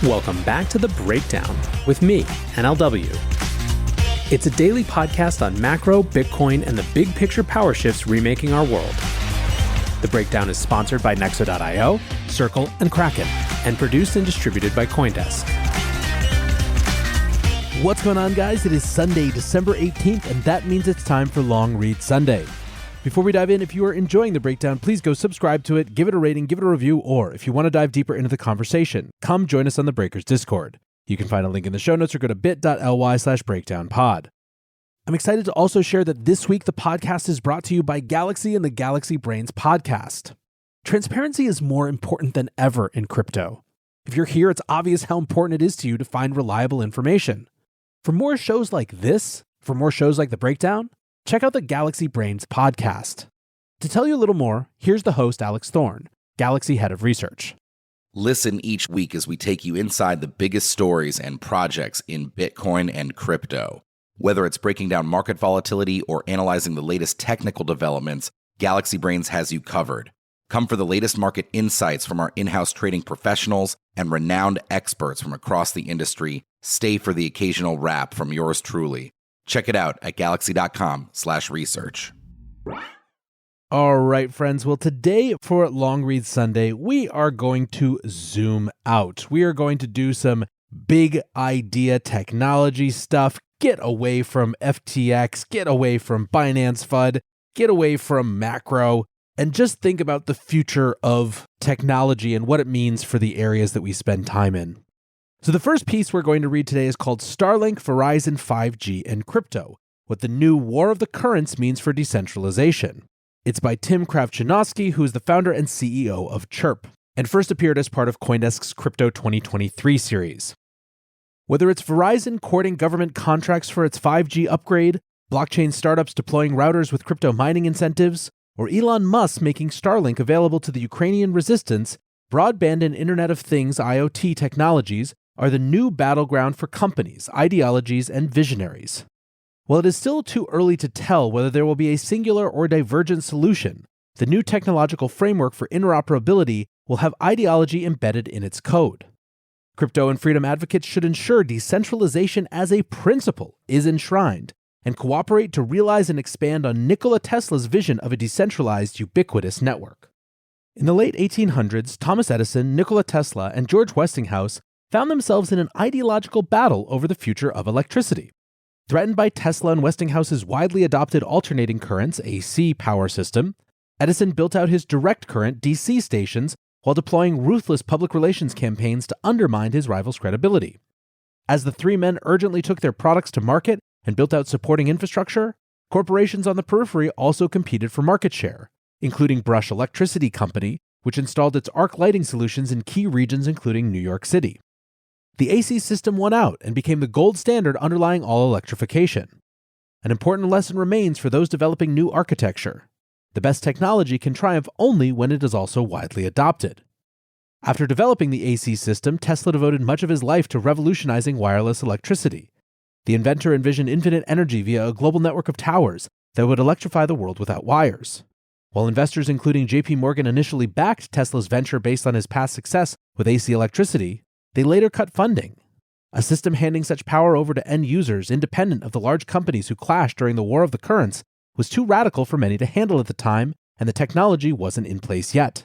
Welcome back to The Breakdown with me, NLW. It's a daily podcast on macro, Bitcoin, and the big picture power shifts remaking our world. The Breakdown is sponsored by Nexo.io, Circle, and Kraken, and produced and distributed by CoinDesk. What's going on, guys? It is Sunday, December 18th, and that means it's time for Long Read Sunday. Before we dive in, if you are enjoying The Breakdown, please go subscribe to it, give it a rating, give it a review, or if you want to dive deeper into the conversation, come join us on the Breakers Discord. You can find a link in the show notes or go to bit.ly/breakdownpod. I'm excited to also share that this week the podcast is brought to you by Galaxy and the Galaxy Brains podcast. Transparency is more important than ever in crypto. If you're here, it's obvious how important it is to you to find reliable information. For more shows like this, for more shows like The Breakdown, check out the Galaxy Brains podcast. To tell you a little more, here's the host, Alex Thorne, Galaxy Head of Research. Listen each week as we take you inside the biggest stories and projects in Bitcoin and crypto. Whether it's breaking down market volatility or analyzing the latest technical developments, Galaxy Brains has you covered. Come for the latest market insights from our in-house trading professionals and renowned experts from across the industry. Stay for the occasional rap from yours truly. Check it out at galaxy.com/research. All right, friends. Well, today for Long Read Sunday, we are going to zoom out. We are going to do some big idea technology stuff. Get away from FTX, get away from Binance FUD, get away from macro, and just think about the future of technology and what it means for the areas that we spend time in. So the first piece we're going to read today is called Starlink, Verizon, 5G, and Crypto, What the New War of the Currents Means for Decentralization. It's by Tim Kravchunovsky, who is the founder and CEO of Chirp, and first appeared as part of CoinDesk's Crypto 2023 series. Whether it's Verizon courting government contracts for its 5G upgrade, blockchain startups deploying routers with crypto mining incentives, or Elon Musk making Starlink available to the Ukrainian resistance, broadband and Internet of Things IoT technologies are the new battleground for companies, ideologies, and visionaries. While it is still too early to tell whether there will be a singular or divergent solution, the new technological framework for interoperability will have ideology embedded in its code. Crypto and freedom advocates should ensure decentralization as a principle is enshrined and cooperate to realize and expand on Nikola Tesla's vision of a decentralized, ubiquitous network. In the late 1800s, Thomas Edison, Nikola Tesla, and George Westinghouse found themselves in an ideological battle over the future of electricity. Threatened by Tesla and Westinghouse's widely adopted alternating currents, AC, power system, Edison built out his direct current, DC stations, while deploying ruthless public relations campaigns to undermine his rival's credibility. As the three men urgently took their products to market and built out supporting infrastructure, corporations on the periphery also competed for market share, including Brush Electricity Company, which installed its arc lighting solutions in key regions including New York City. The AC system won out and became the gold standard underlying all electrification. An important lesson remains for those developing new architecture. The best technology can triumph only when it is also widely adopted. After developing the AC system, Tesla devoted much of his life to revolutionizing wireless electricity. The inventor envisioned infinite energy via a global network of towers that would electrify the world without wires. While investors including JP Morgan initially backed Tesla's venture based on his past success with AC electricity, they later cut funding. A system handing such power over to end users independent of the large companies who clashed during the War of the Currents was too radical for many to handle at the time, and the technology wasn't in place yet.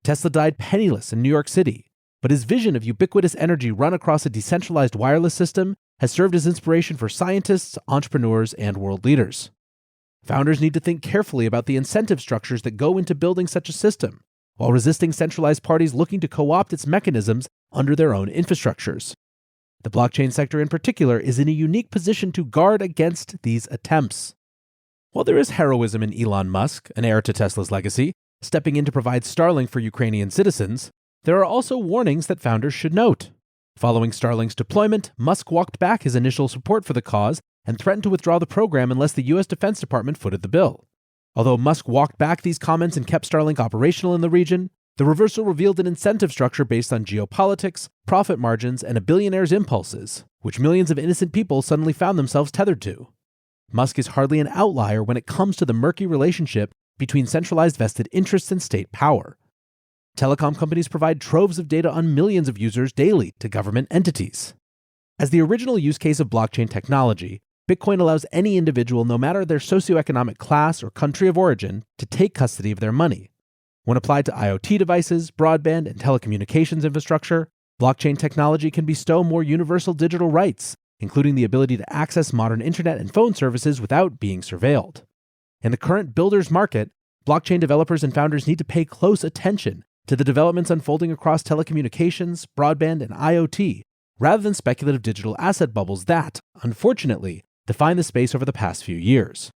Tesla died penniless in New York City, but his vision of ubiquitous energy run across a decentralized wireless system has served as inspiration for scientists, entrepreneurs, and world leaders. Founders need to think carefully about the incentive structures that go into building such a system, while resisting centralized parties looking to co-opt its mechanisms under their own infrastructures. The blockchain sector in particular is in a unique position to guard against these attempts. While there is heroism in Elon Musk, an heir to Tesla's legacy, stepping in to provide Starlink for Ukrainian citizens, there are also warnings that founders should note. Following Starlink's deployment, Musk walked back his initial support for the cause and threatened to withdraw the program unless the U.S. Defense Department footed the bill. Although Musk walked back these comments and kept Starlink operational in the region, the reversal revealed an incentive structure based on geopolitics, profit margins, and a billionaire's impulses, which millions of innocent people suddenly found themselves tethered to. Musk is hardly an outlier when it comes to the murky relationship between centralized vested interests and state power. Telecom companies provide troves of data on millions of users daily to government entities. As the original use case of blockchain technology, Bitcoin allows any individual, no matter their socioeconomic class or country of origin, to take custody of their money. When applied to IoT devices, broadband, and telecommunications infrastructure, blockchain technology can bestow more universal digital rights, including the ability to access modern internet and phone services without being surveilled. In the current builder's market, blockchain developers and founders need to pay close attention to the developments unfolding across telecommunications, broadband, and IoT, rather than speculative digital asset bubbles that, unfortunately, define the space over the past few years.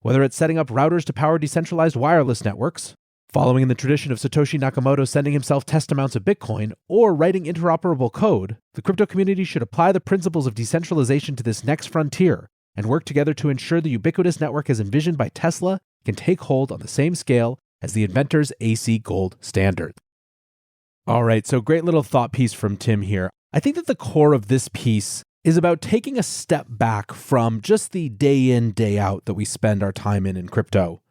Whether it's setting up routers to power decentralized wireless networks, following in the tradition of Satoshi Nakamoto sending himself test amounts of Bitcoin, or writing interoperable code, the crypto community should apply the principles of decentralization to this next frontier and work together to ensure the ubiquitous network as envisioned by Tesla can take hold on the same scale as the inventor's AC gold standard. All right, so great little thought piece from Tim here. I think that the core of this piece is about taking a step back from just the day in, day out that we spend our time in crypto.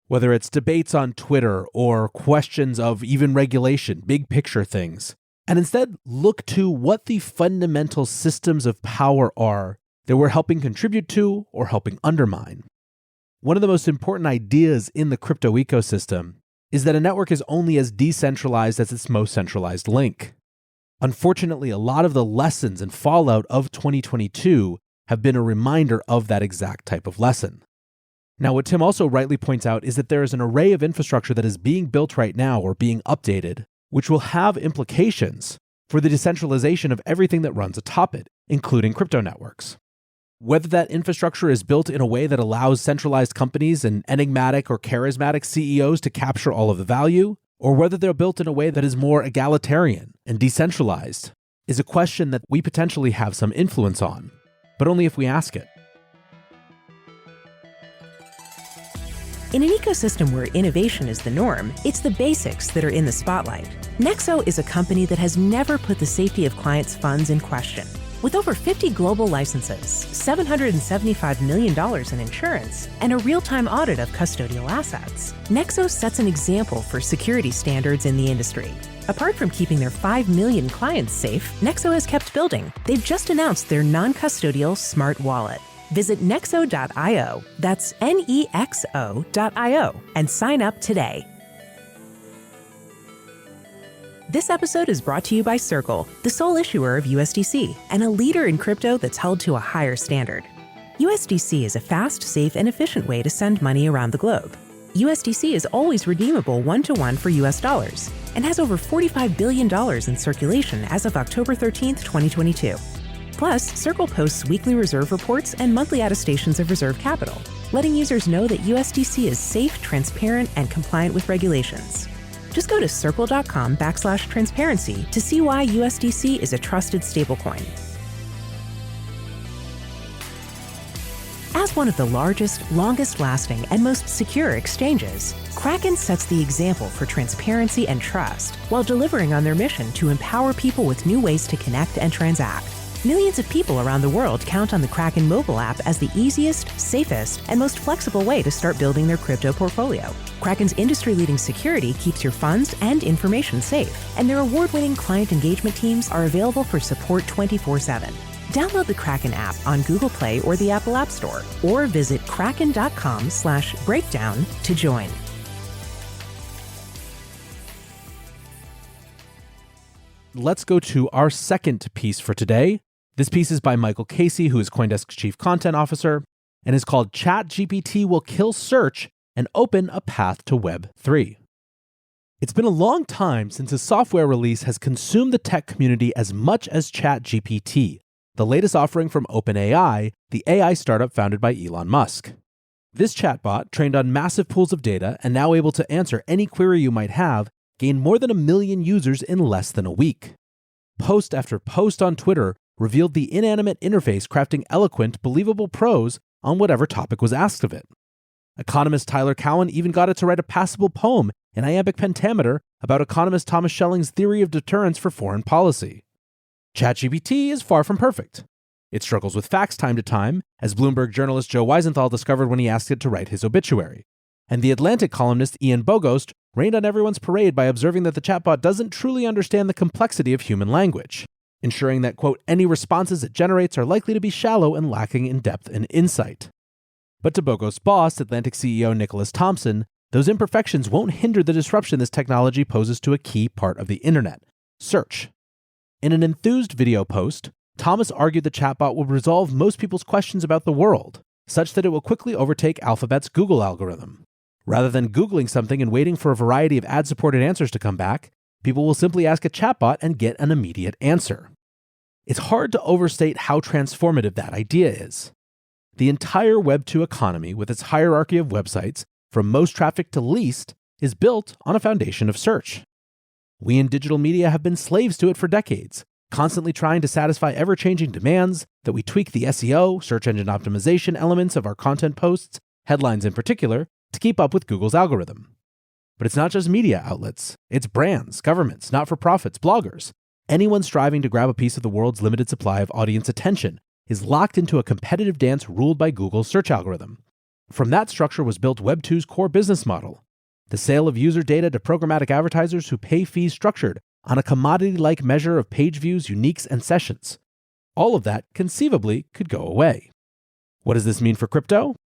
Whether it's debates on Twitter or questions of even regulation, big picture things, and instead look to what the fundamental systems of power are that we're helping contribute to or helping undermine. One of the most important ideas in the crypto ecosystem is that a network is only as decentralized as its most centralized link. Unfortunately, a lot of the lessons and fallout of 2022 have been a reminder of that exact type of lesson. Now, what Tim also rightly points out is that there is an array of infrastructure that is being built right now or being updated, which will have implications for the decentralization of everything that runs atop it, including crypto networks. Whether that infrastructure is built in a way that allows centralized companies and enigmatic or charismatic CEOs to capture all of the value, or whether they're built in a way that is more egalitarian and decentralized, is a question that we potentially have some influence on, but only if we ask it. In an ecosystem where innovation is the norm, it's the basics that are in the spotlight. Nexo is a company that has never put the safety of clients' funds in question. With over 50 global licenses, $775 million in insurance, and a real-time audit of custodial assets, Nexo sets an example for security standards in the industry. Apart from keeping their 5 million clients safe, Nexo has kept building. They've just announced their non-custodial smart wallet. Visit nexo.io, that's Nexo.io, and sign up today. This episode is brought to you by Circle, the sole issuer of USDC, and a leader in crypto that's held to a higher standard. USDC is a fast, safe, and efficient way to send money around the globe. USDC is always redeemable one-to-one for US dollars and has over $45 billion in circulation as of October 13, 2022. Plus, Circle posts weekly reserve reports and monthly attestations of reserve capital, letting users know that USDC is safe, transparent, and compliant with regulations. Just go to circle.com/transparency to see why USDC is a trusted stablecoin. As one of the largest, longest-lasting, and most secure exchanges, Kraken sets the example for transparency and trust while delivering on their mission to empower people with new ways to connect and transact. Millions of people around the world count on the Kraken mobile app as the easiest, safest, and most flexible way to start building their crypto portfolio. Kraken's industry-leading security keeps your funds and information safe, and their award-winning client engagement teams are available for support 24/7. Download the Kraken app on Google Play or the Apple App Store, or visit kraken.com/breakdown to join. Let's go to our second piece for today. This piece is by Michael Casey, who is CoinDesk's Chief Content Officer, and is called ChatGPT Will Kill Search and Open a Path to Web3. It's been a long time since a software release has consumed the tech community as much as ChatGPT, the latest offering from OpenAI, the AI startup founded by Elon Musk. This chatbot, trained on massive pools of data and now able to answer any query you might have, gained more than 1 million users in less than a week. Post after post on Twitter revealed the inanimate interface crafting eloquent, believable prose on whatever topic was asked of it. Economist Tyler Cowen even got it to write a passable poem in iambic pentameter about economist Thomas Schelling's theory of deterrence for foreign policy. ChatGPT is far from perfect. It struggles with facts time to time, as Bloomberg journalist Joe Weisenthal discovered when he asked it to write his obituary. And The Atlantic columnist Ian Bogost rained on everyone's parade by observing that the chatbot doesn't truly understand the complexity of human language, ensuring that, quote, any responses it generates are likely to be shallow and lacking in depth and insight. But to Bogo's boss, Atlantic CEO Nicholas Thompson, those imperfections won't hinder the disruption this technology poses to a key part of the internet, search. In an enthused video post, Thomas argued the chatbot will resolve most people's questions about the world, such that it will quickly overtake Alphabet's Google algorithm. Rather than Googling something and waiting for a variety of ad-supported answers to come back, people will simply ask a chatbot and get an immediate answer. It's hard to overstate how transformative that idea is. The entire Web2 economy, with its hierarchy of websites, from most traffic to least, is built on a foundation of search. We in digital media have been slaves to it for decades, constantly trying to satisfy ever-changing demands that we tweak the SEO, search engine optimization elements of our content posts, headlines in particular, to keep up with Google's algorithm. But it's not just media outlets, it's brands, governments, not-for-profits, bloggers. Anyone striving to grab a piece of the world's limited supply of audience attention is locked into a competitive dance ruled by Google's search algorithm. From that structure was built Web2's core business model, the sale of user data to programmatic advertisers who pay fees structured on a commodity-like measure of page views, uniques, and sessions. All of that, conceivably, could go away. What does this mean for crypto?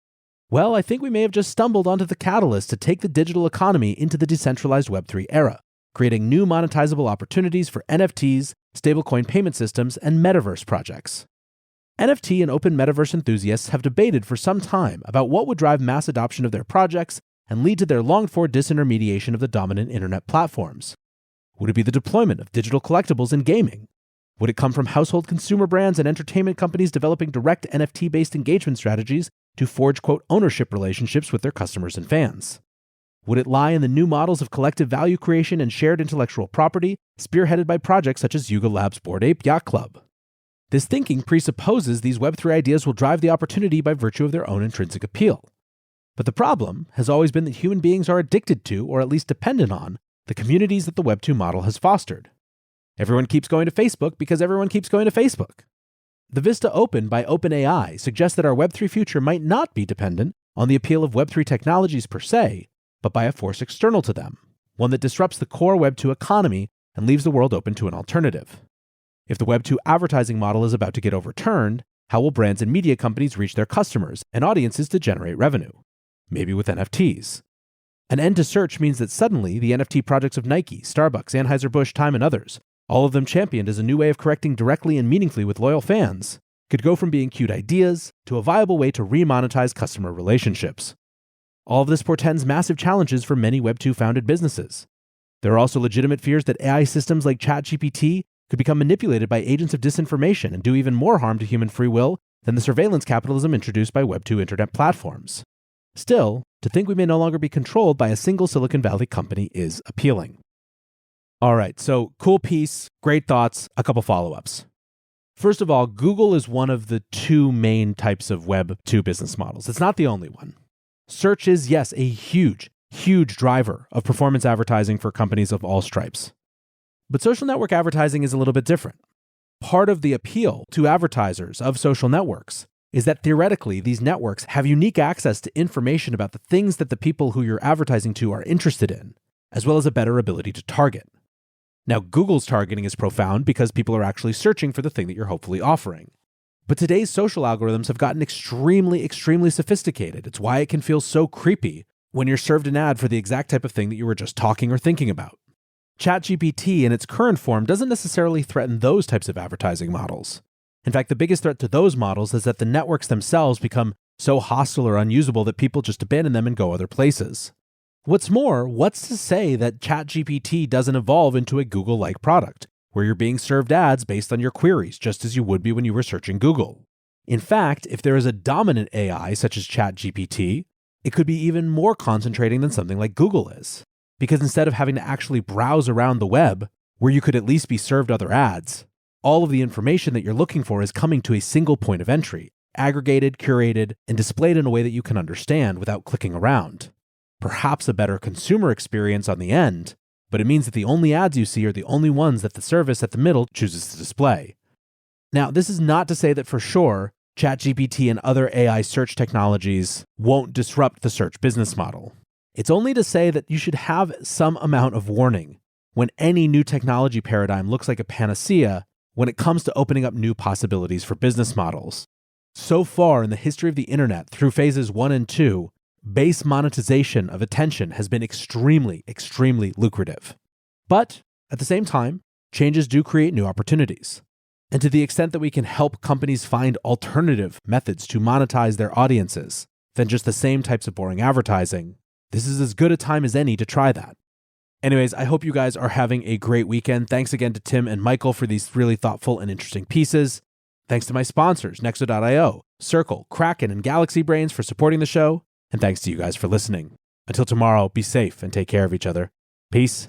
Well, I think we may have just stumbled onto the catalyst to take the digital economy into the decentralized Web3 era, creating new monetizable opportunities for NFTs, stablecoin payment systems, and metaverse projects. NFT and open metaverse enthusiasts have debated for some time about what would drive mass adoption of their projects and lead to their longed-for disintermediation of the dominant internet platforms. Would it be the deployment of digital collectibles in gaming? Would it come from household consumer brands and entertainment companies developing direct NFT-based engagement strategies to forge, quote, ownership relationships with their customers and fans? Would it lie in the new models of collective value creation and shared intellectual property, spearheaded by projects such as Yuga Labs' Bored Ape Yacht Club? This thinking presupposes these Web3 ideas will drive the opportunity by virtue of their own intrinsic appeal. But the problem has always been that human beings are addicted to, or at least dependent on, the communities that the Web2 model has fostered. Everyone keeps going to Facebook because everyone keeps going to Facebook. The Vista Open by OpenAI suggests that our Web3 future might not be dependent on the appeal of Web3 technologies per se, but by a force external to them, one that disrupts the core Web2 economy and leaves the world open to an alternative. If the Web2 advertising model is about to get overturned, how will brands and media companies reach their customers and audiences to generate revenue? Maybe with NFTs. An end to search means that suddenly the NFT projects of Nike, Starbucks, Anheuser-Busch, Time, and others, all of them championed as a new way of connecting directly and meaningfully with loyal fans, could go from being cute ideas to a viable way to re-monetize customer relationships. All of this portends massive challenges for many Web2-founded businesses. There are also legitimate fears that AI systems like ChatGPT could become manipulated by agents of disinformation and do even more harm to human free will than the surveillance capitalism introduced by Web2 internet platforms. Still, to think we may no longer be controlled by a single Silicon Valley company is appealing. All right, so cool piece, great thoughts, a couple follow-ups. First of all, Google is one of the two main types of Web2 business models. It's not the only one. Search is, yes, a huge driver of performance advertising for companies of all stripes. But social network advertising is a little bit different. Part of the appeal to advertisers of social networks is that theoretically these networks have unique access to information about the things that the people who you're advertising to are interested in, as well as a better ability to target. Now, Google's targeting is profound because people are actually searching for the thing that you're hopefully offering. But today's social algorithms have gotten extremely sophisticated. It's why it can feel so creepy when you're served an ad for the exact type of thing that you were just talking or thinking about. ChatGPT in its current form doesn't necessarily threaten those types of advertising models. In fact, the biggest threat to those models is that the networks themselves become so hostile or unusable that people just abandon them and go other places. What's more, what's to say that ChatGPT doesn't evolve into a Google-like product, where you're being served ads based on your queries, just as you would be when you were searching Google? In fact, if there is a dominant AI such as ChatGPT, it could be even more concentrating than something like Google is. Because instead of having to actually browse around the web, where you could at least be served other ads, all of the information that you're looking for is coming to a single point of entry, aggregated, curated, and displayed in a way that you can understand without clicking around. Perhaps a better consumer experience on the end, but it means that the only ads you see are the only ones that the service at the middle chooses to display. Now, this is not to say that for sure, ChatGPT and other AI search technologies won't disrupt the search business model. It's only to say that you should have some amount of warning when any new technology paradigm looks like a panacea when it comes to opening up new possibilities for business models. So far in the history of the internet, through phases 1 and 2, base monetization of attention has been extremely, extremely lucrative. But at the same time, changes do create new opportunities. And to the extent that we can help companies find alternative methods to monetize their audiences than just the same types of boring advertising, this is as good a time as any to try that. Anyways, I hope you guys are having a great weekend. Thanks again to Tim and Michael for these really thoughtful and interesting pieces. Thanks to my sponsors, Nexo.io, Circle, Kraken, and Galaxy Brains for supporting the show. And thanks to you guys for listening. Until tomorrow, be safe and take care of each other. Peace.